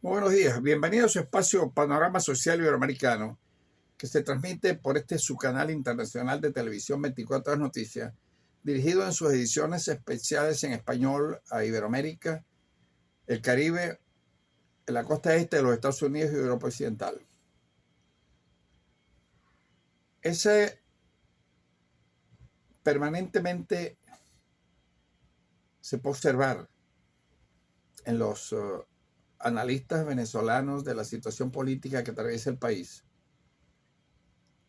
Muy buenos días, bienvenidos a su espacio Panorama Social Iberoamericano, que se transmite por este su canal internacional de televisión 24 Horas Noticias, dirigido en sus ediciones especiales en español a Iberoamérica, el Caribe, la costa este de los Estados Unidos y Europa Occidental. Ese permanentemente se puede observar en los analistas venezolanos de la situación política que atraviesa el país,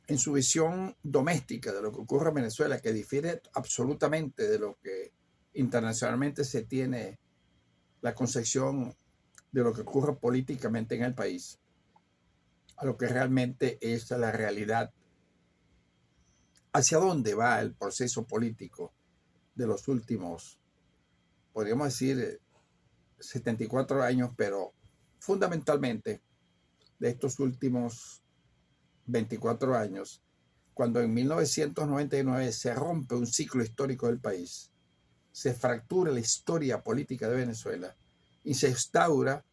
en su visión doméstica de lo que ocurre en Venezuela, que difiere absolutamente de lo que internacionalmente se tiene la concepción de lo que ocurre políticamente en el país, a lo que realmente es la realidad. ¿Hacia dónde va el proceso político de los últimos, podríamos decir, 74 años, pero fundamentalmente de estos últimos 24 años, cuando en 1999 se rompe un ciclo histórico del país, se fractura la historia política de Venezuela y se instaura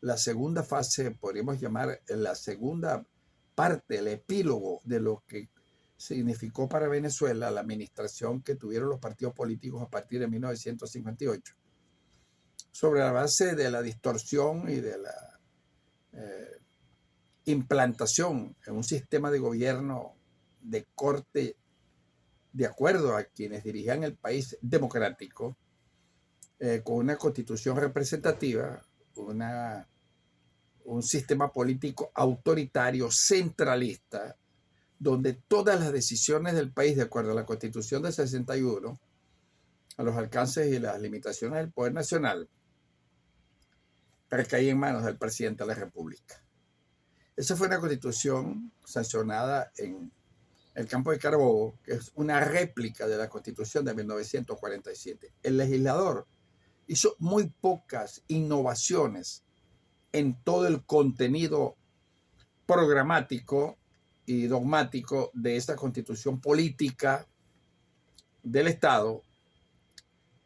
la segunda fase, podríamos llamar la segunda parte, el epílogo de lo que significó para Venezuela la administración que tuvieron los partidos políticos a partir de 1958, sobre la base de la distorsión y de la implantación en un sistema de gobierno de corte de acuerdo a quienes dirigían el país democrático, con una constitución representativa, un sistema político autoritario, centralista, donde todas las decisiones del país, de acuerdo a la constitución del 61, a los alcances y las limitaciones del poder nacional, recaían en manos del presidente de la República. Esa fue una constitución sancionada en el campo de Carabobo, que es una réplica de la constitución de 1947. El legislador hizo muy pocas innovaciones en todo el contenido programático y dogmático de esta constitución política del Estado,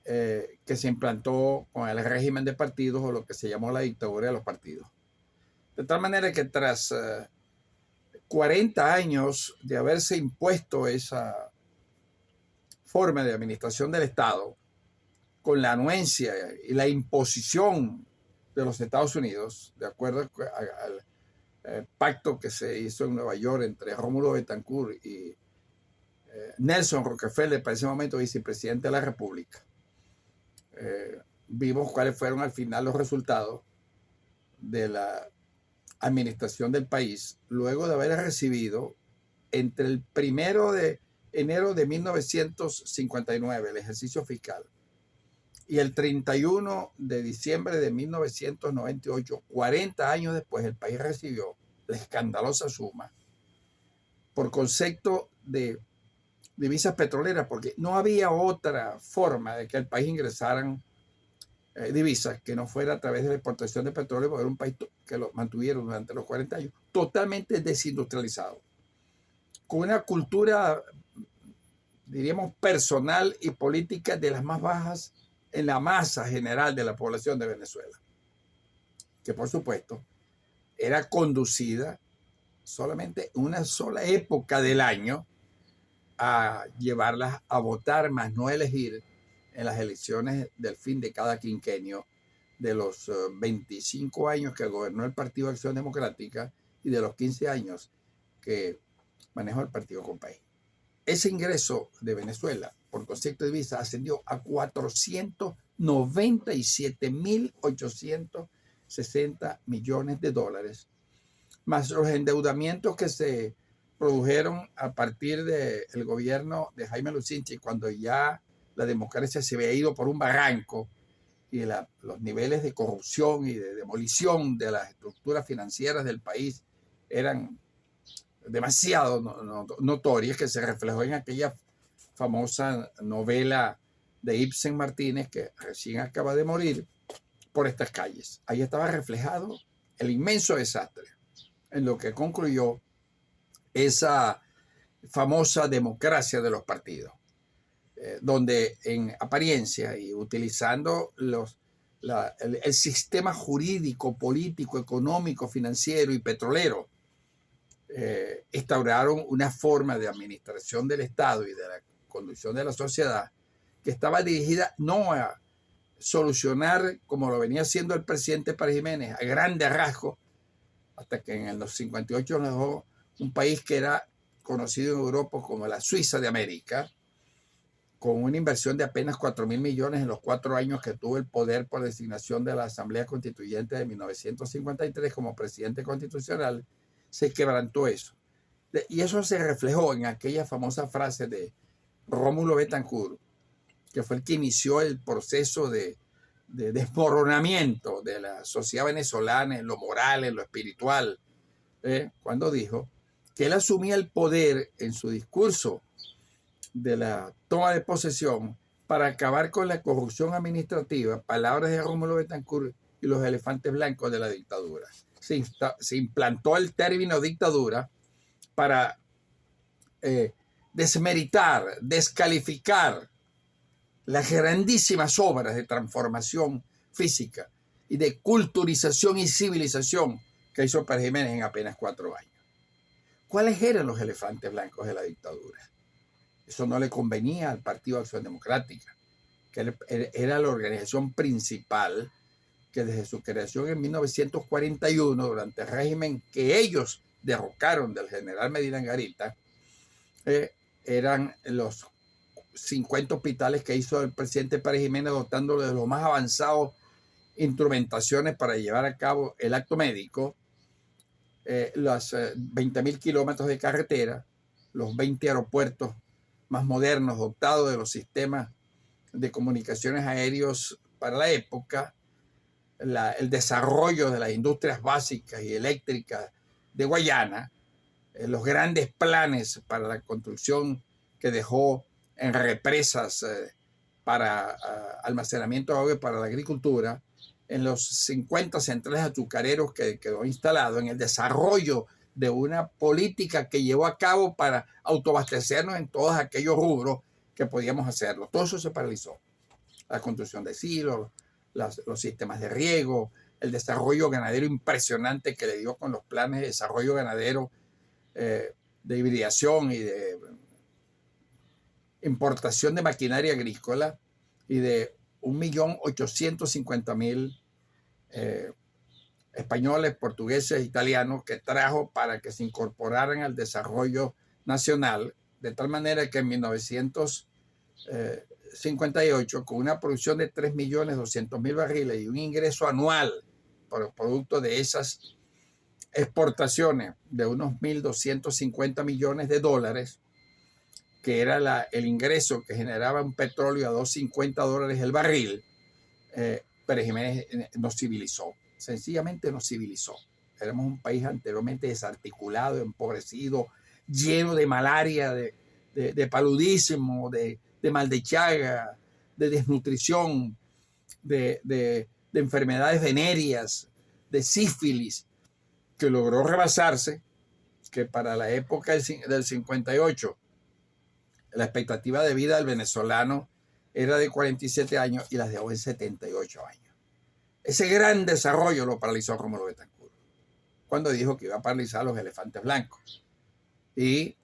que se implantó con el régimen de partidos o lo que se llamó la dictadura de los partidos. De tal manera que tras 40 años de haberse impuesto esa forma de administración del Estado, con la anuencia y la imposición de los Estados Unidos, de acuerdo al pacto que se hizo en Nueva York entre Rómulo Betancourt y Nelson Rockefeller, para ese momento vicepresidente de la República. Vimos cuáles fueron al final los resultados de la administración del país, luego de haber recibido entre el 1 de enero de 1959, el ejercicio fiscal, y el 31 de diciembre de 1998, 40 años después, el país recibió la escandalosa suma por concepto de divisas petroleras, porque no había otra forma de que al país ingresaran divisas que no fuera a través de la exportación de petróleo, porque era un país que lo mantuvieron durante los 40 años totalmente desindustrializado, con una cultura, diríamos, personal y política de las más bajas en la masa general de la población de Venezuela, que por supuesto era conducida solamente una sola época del año a llevarlas a votar, más no elegir en las elecciones del fin de cada quinquenio de los 25 años que gobernó el Partido de Acción Democrática y de los 15 años que manejó el Partido Compay. Ese ingreso de Venezuela por concepto de divisa ascendió a 497.860 millones de dólares, más los endeudamientos que se produjeron a partir del gobierno de Jaime Lucinchi, cuando ya la democracia se había ido por un barranco y los niveles de corrupción y de demolición de las estructuras financieras del país eran demasiado notorias, que se reflejó en aquella famosa novela de Ibsen Martínez, que recién acaba de morir, Por estas calles. Ahí estaba reflejado el inmenso desastre en lo que concluyó esa famosa democracia de los partidos, donde en apariencia y utilizando el sistema jurídico, político, económico, financiero y petrolero, instauraron una forma de administración del Estado y de la conducción de la sociedad que estaba dirigida no a solucionar, como lo venía haciendo el presidente Pérez Jiménez, a grandes rasgos, hasta que en los 58 nos dejó un país que era conocido en Europa como la Suiza de América, con una inversión de apenas 4.000 millones en los 4 años que tuvo el poder por designación de la Asamblea Constituyente de 1953 como presidente constitucional. Se quebrantó eso. Y eso se reflejó en aquella famosa frase de Rómulo Betancourt, que fue el que inició el proceso de desmoronamiento de la sociedad venezolana en lo moral, en lo espiritual, cuando dijo que él asumía el poder en su discurso de la toma de posesión para acabar con la corrupción administrativa, palabras de Rómulo Betancourt, y los elefantes blancos de la dictadura. Se implantó el término dictadura para desmeritar, descalificar las grandísimas obras de transformación física y de culturización y civilización que hizo Pérez Jiménez en apenas 4 años. ¿Cuáles eran los elefantes blancos de la dictadura? Eso no le convenía al Partido de Acción Democrática, que era la organización principal que desde su creación en 1941, durante el régimen que ellos derrocaron del general Medina Angarita, eran los 50 hospitales que hizo el presidente Pérez Jiménez, dotándolo de los más avanzados instrumentaciones para llevar a cabo el acto médico, los 20.000 kilómetros de carretera, los 20 aeropuertos más modernos dotados de los sistemas de comunicaciones aéreos para la época, el desarrollo de las industrias básicas y eléctricas de Guayana, los grandes planes para la construcción que dejó en represas para almacenamiento de agua y para la agricultura, en los 50 centrales azucareros que quedó instalado, en el desarrollo de una política que llevó a cabo para autoabastecernos en todos aquellos rubros que podíamos hacerlo. Todo eso se paralizó. La construcción de silos, los sistemas de riego, el desarrollo ganadero impresionante que le dio con los planes de desarrollo ganadero, de hibridación y de importación de maquinaria agrícola, y de 1.850.000 españoles, portugueses, italianos que trajo para que se incorporaran al desarrollo nacional, de tal manera que en 1958, con una producción de 3.200.000 barriles y un ingreso anual por producto de esas exportaciones de unos 1.250 millones de dólares, que era el ingreso que generaba un petróleo a $2.50 el barril, Pérez Jiménez nos civilizó, sencillamente nos civilizó. Éramos un país anteriormente desarticulado, empobrecido, lleno de malaria, de paludismo, de mal de Chaga, de desnutrición, de enfermedades venéreas, de sífilis, que logró rebasarse, que para la época del 58, la expectativa de vida del venezolano era de 47 años y las de hoy en 78 años. Ese gran desarrollo lo paralizó Rómulo Betancourt cuando dijo que iba a paralizar a los elefantes blancos. Y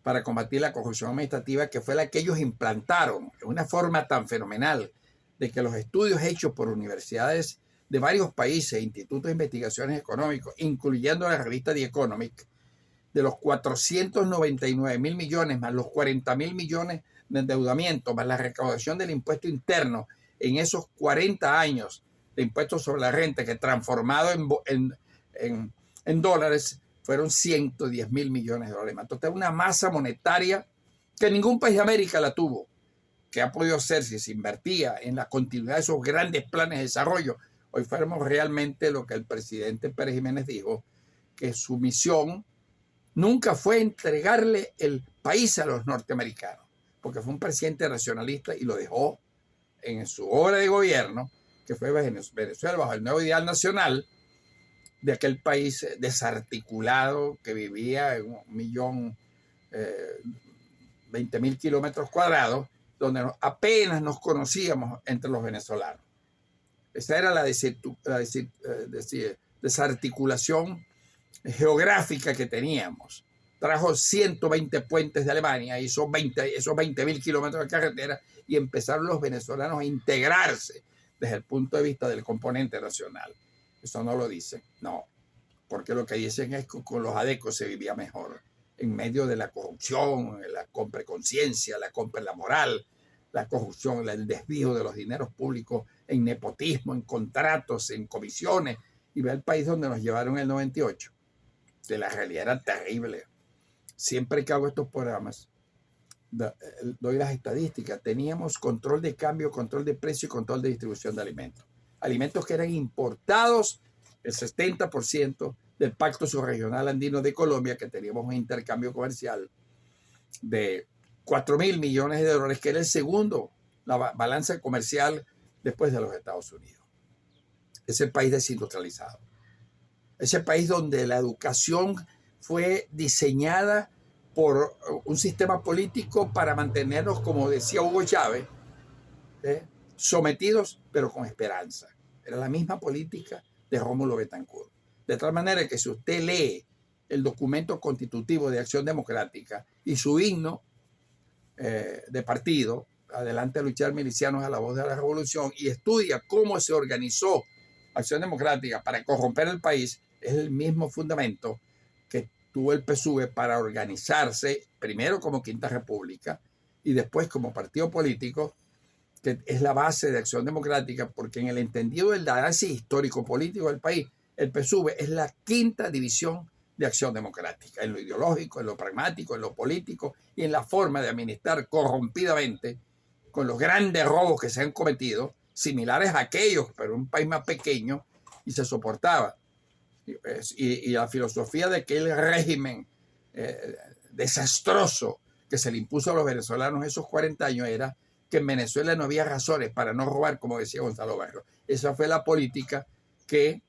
para combatir la corrupción administrativa, que fue la que ellos implantaron de una forma tan fenomenal, de que los estudios hechos por universidades de varios países, institutos de investigaciones económicos, incluyendo la revista The Economic, de los 499.000 millones más los 40.000 millones de endeudamiento, más la recaudación del impuesto interno en esos 40 años de impuestos sobre la renta, que transformado en dólares fueron 110.000 millones de dólares. Entonces, una masa monetaria que ningún país de América la tuvo, que ha podido ser si se invertía en la continuidad de esos grandes planes de desarrollo. Hoy fuéramos realmente lo que el presidente Pérez Jiménez dijo, que su misión nunca fue entregarle el país a los norteamericanos, porque fue un presidente nacionalista y lo dejó en su obra de gobierno, que fue Venezuela bajo el nuevo ideal nacional, de aquel país desarticulado que vivía en 1.020.000 kilómetros cuadrados, donde apenas nos conocíamos entre los venezolanos. Esa era la desarticulación geográfica que teníamos. Trajo 120 puentes de Alemania, hizo esos 20.000 kilómetros de carretera y empezaron los venezolanos a integrarse desde el punto de vista del componente nacional. Eso no lo dicen, no, porque lo que dicen es que con los adecos se vivía mejor, en medio de la corrupción, la compra de conciencia, la compra de la moral, la corrupción, el desvío de los dineros públicos en nepotismo, en contratos, en comisiones, y ve el país donde nos llevaron en el 98, que la realidad era terrible. Siempre que hago estos programas, doy las estadísticas. Teníamos control de cambio, control de precio y control de distribución de alimentos. Alimentos que eran importados, el 70% del Pacto Subregional Andino de Colombia, que teníamos un intercambio comercial de 4.000 millones de dólares, que era el segundo, la balanza comercial después de los Estados Unidos. Ese país desindustrializado. Ese país donde la educación fue diseñada por un sistema político para mantenernos, como decía Hugo Chávez, sometidos pero con esperanza. Era la misma política de Rómulo Betancourt. De tal manera que si usted lee el documento constitutivo de Acción Democrática y su himno de partido, Adelante a luchar milicianos a la voz de la revolución, y estudia cómo se organizó Acción Democrática para corromper el país, es el mismo fundamento que tuvo el PSUV para organizarse primero como Quinta República y después como partido político, que es la base de Acción Democrática, porque en el entendido del análisis histórico-político del país, el PSUV es la quinta división de Acción Democrática, en lo ideológico, en lo pragmático, en lo político y en la forma de administrar corrompidamente, con los grandes robos que se han cometido, similares a aquellos, pero en un país más pequeño, y se soportaba. Y la filosofía de aquel régimen desastroso que se le impuso a los venezolanos esos 40 años era que en Venezuela no había razones para no robar, como decía Gonzalo Barros. Esa fue la política que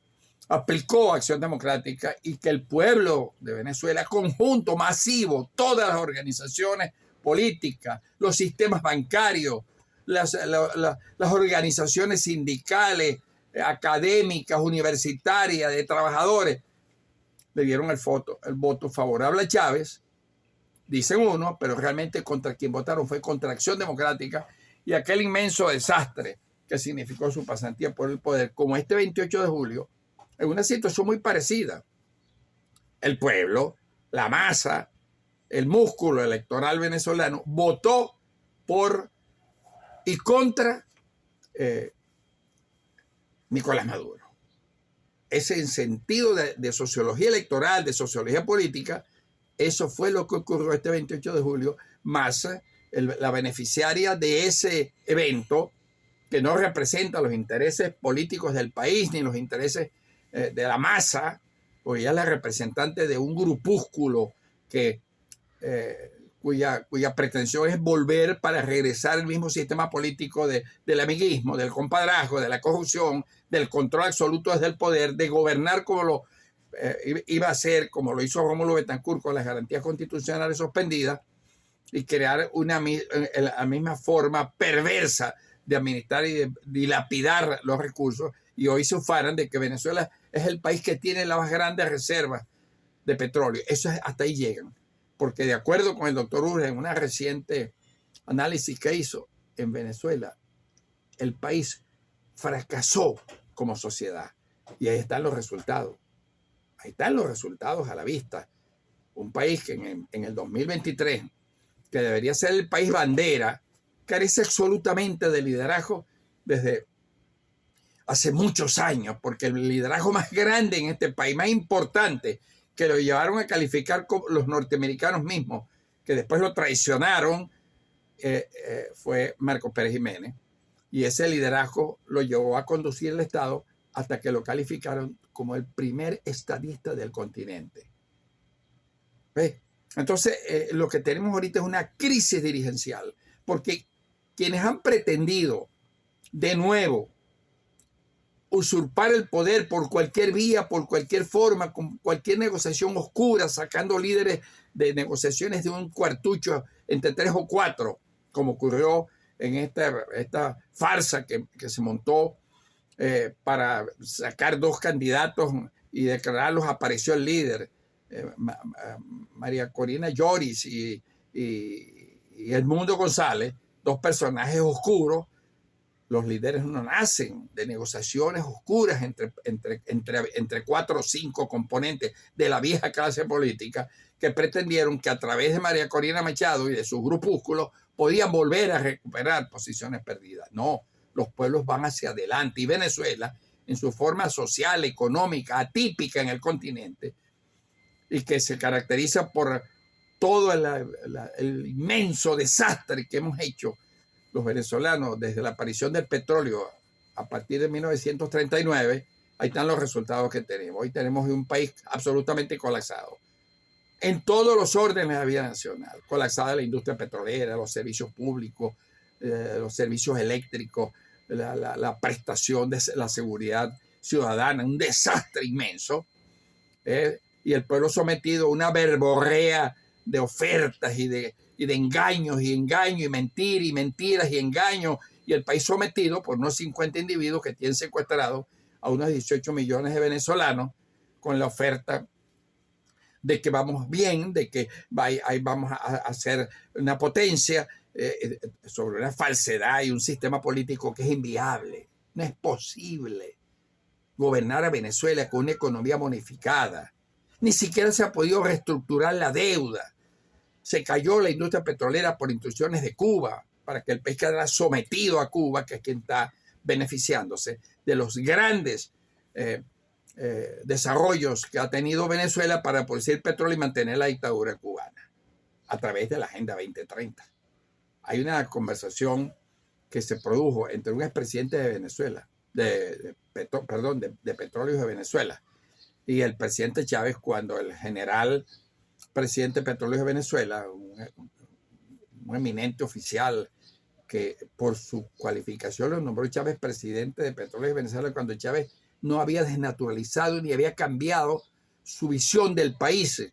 aplicó Acción Democrática y que el pueblo de Venezuela, conjunto, masivo, todas las organizaciones políticas, los sistemas bancarios, las organizaciones sindicales, académicas, universitarias, de trabajadores, le dieron el voto favorable a Chávez, dicen uno, pero realmente contra quien votaron fue contra Acción Democrática y aquel inmenso desastre que significó su pasantía por el poder, como este 28 de julio, en una situación muy parecida. El pueblo, la masa, el músculo electoral venezolano votó por y contra Nicolás Maduro. Ese en sentido de sociología electoral, de sociología política, eso fue lo que ocurrió este 28 de julio, más la beneficiaria de ese evento, que no representa los intereses políticos del país ni los intereses de la masa, porque ella es la representante de un grupúsculo cuya pretensión es volver para regresar al mismo sistema político del amiguismo, del compadrazgo, de la corrupción, del control absoluto desde el poder, de gobernar como lo iba a hacer, como lo hizo Rómulo Betancourt con las garantías constitucionales suspendidas, y crear la misma forma perversa de administrar y de dilapidar los recursos. Y hoy se ufanan de que Venezuela es el país que tiene las más grandes reservas de petróleo. Eso hasta ahí llegan. Porque de acuerdo con el doctor Urge, en una reciente análisis que hizo en Venezuela, el país fracasó como sociedad. Y ahí están los resultados. Ahí están los resultados a la vista. Un país que en el 2023, que debería ser el país bandera, carece absolutamente de liderazgo desde hace muchos años, porque el liderazgo más grande en este país, más importante, que lo llevaron a calificar como los norteamericanos mismos, que después lo traicionaron, fue Marcos Pérez Jiménez. Y ese liderazgo lo llevó a conducir el Estado hasta que lo calificaron como el primer estadista del continente. ¿Ves? Entonces, lo que tenemos ahorita es una crisis dirigencial, porque quienes han pretendido de nuevo usurpar el poder por cualquier vía, por cualquier forma, con cualquier negociación oscura, sacando líderes de negociaciones de un cuartucho entre 3 o 4, como ocurrió en esta farsa que se montó para sacar dos candidatos y declararlos, apareció el líder, María Corina Lloris y Edmundo González, dos personajes oscuros. Los líderes no nacen de negociaciones oscuras entre 4 o 5 componentes de la vieja clase política que pretendieron que a través de María Corina Machado y de sus grupúsculos podían volver a recuperar posiciones perdidas. No, los pueblos van hacia adelante y Venezuela, en su forma social, económica, atípica en el continente y que se caracteriza por todo el inmenso desastre que hemos hecho los venezolanos desde la aparición del petróleo a partir de 1939, ahí están los resultados que tenemos. Hoy tenemos un país absolutamente colapsado en todos los órdenes de la vida nacional. Colapsada la industria petrolera, los servicios públicos, los servicios eléctricos, la prestación de la seguridad ciudadana, un desastre inmenso. Y el pueblo sometido a una verborrea de ofertas y de engaños y mentiras y engaños, y el país sometido por unos 50 individuos que tienen secuestrados a unos 18 millones de venezolanos con la oferta de que vamos bien, de que ahí vamos a hacer una potencia, sobre una falsedad y un sistema político que es inviable. No es posible gobernar a Venezuela con una economía bonificada. Ni siquiera se ha podido reestructurar la deuda. Se cayó la industria petrolera por instrucciones de Cuba para que el país quedara sometido a Cuba, que es quien está beneficiándose de los grandes desarrollos que ha tenido Venezuela para producir petróleo y mantener la dictadura cubana a través de la Agenda 2030. Hay una conversación que se produjo entre un expresidente de Venezuela, de Petróleos de Venezuela, y el presidente Chávez, cuando el general presidente de Petróleos de Venezuela, un eminente oficial que por su cualificación lo nombró Chávez presidente de Petróleos de Venezuela, cuando Chávez no había desnaturalizado ni había cambiado su visión del país,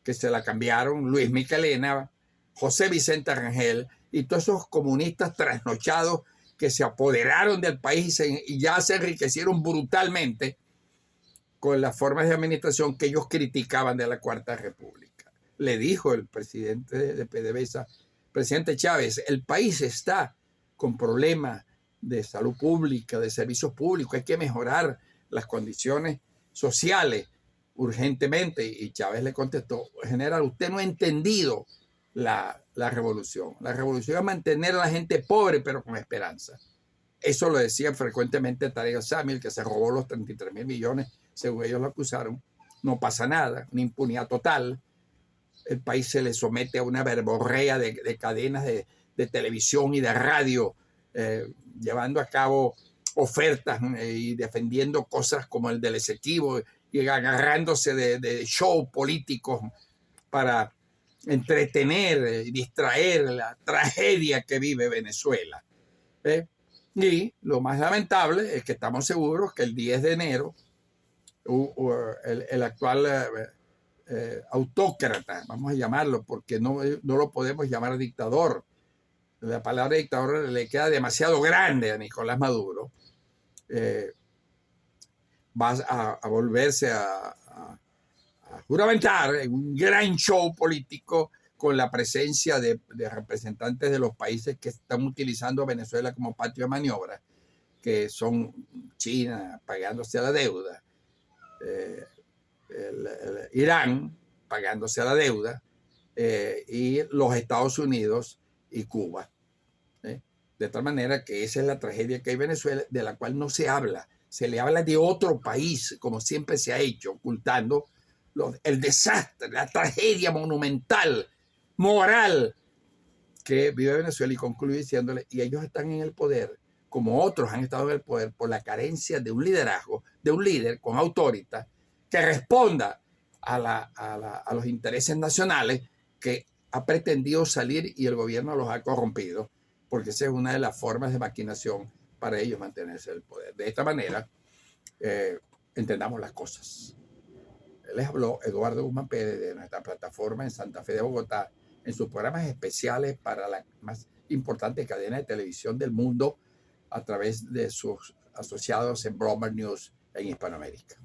que se la cambiaron Luis Michelena, José Vicente Rangel y todos esos comunistas trasnochados que se apoderaron del país y ya se enriquecieron brutalmente con las formas de administración que ellos criticaban de la Cuarta República. Le dijo el presidente de PDVSA, presidente Chávez, el país está con problemas de salud pública, de servicios públicos, hay que mejorar las condiciones sociales urgentemente. Y Chávez le contestó, general, usted no ha entendido la revolución. La revolución es mantener a la gente pobre pero con esperanza. Eso lo decía frecuentemente Tarek Samir, que se robó los 33.000 millones, según ellos lo acusaron. No pasa nada, una impunidad total. El país se le somete a una verborrea de cadenas de televisión y de radio, llevando a cabo ofertas y defendiendo cosas como el del Esequibo y agarrándose de show políticos para entretener y distraer la tragedia que vive Venezuela. Y lo más lamentable es que estamos seguros que el 10 de enero el actual autócrata, vamos a llamarlo, porque no lo podemos llamar dictador. La palabra dictador le queda demasiado grande a Nicolás Maduro. Va a volverse a juramentar en un gran show político con la presencia de representantes de los países que están utilizando a Venezuela como patio de maniobra, que son China pagándose a la deuda, el Irán pagándose a la deuda, y los Estados Unidos y Cuba. De tal manera que esa es la tragedia que hay en Venezuela, de la cual no se habla. Se le habla de otro país, como siempre se ha hecho, ocultando el desastre, la tragedia monumental, moral que vive Venezuela. Y concluye diciéndole, y ellos están en el poder, como otros han estado en el poder, por la carencia de un liderazgo, de un líder con autoridad que responda a los intereses nacionales, que ha pretendido salir y el gobierno los ha corrompido, porque esa es una de las formas de maquinación para ellos mantenerse en el poder. De esta manera, entendamos las cosas. Les habló Eduardo Guzmán Pérez de nuestra plataforma en Santa Fe de Bogotá, en sus programas especiales para la más importante cadena de televisión del mundo, a través de sus asociados en Bloomberg News en Hispanoamérica.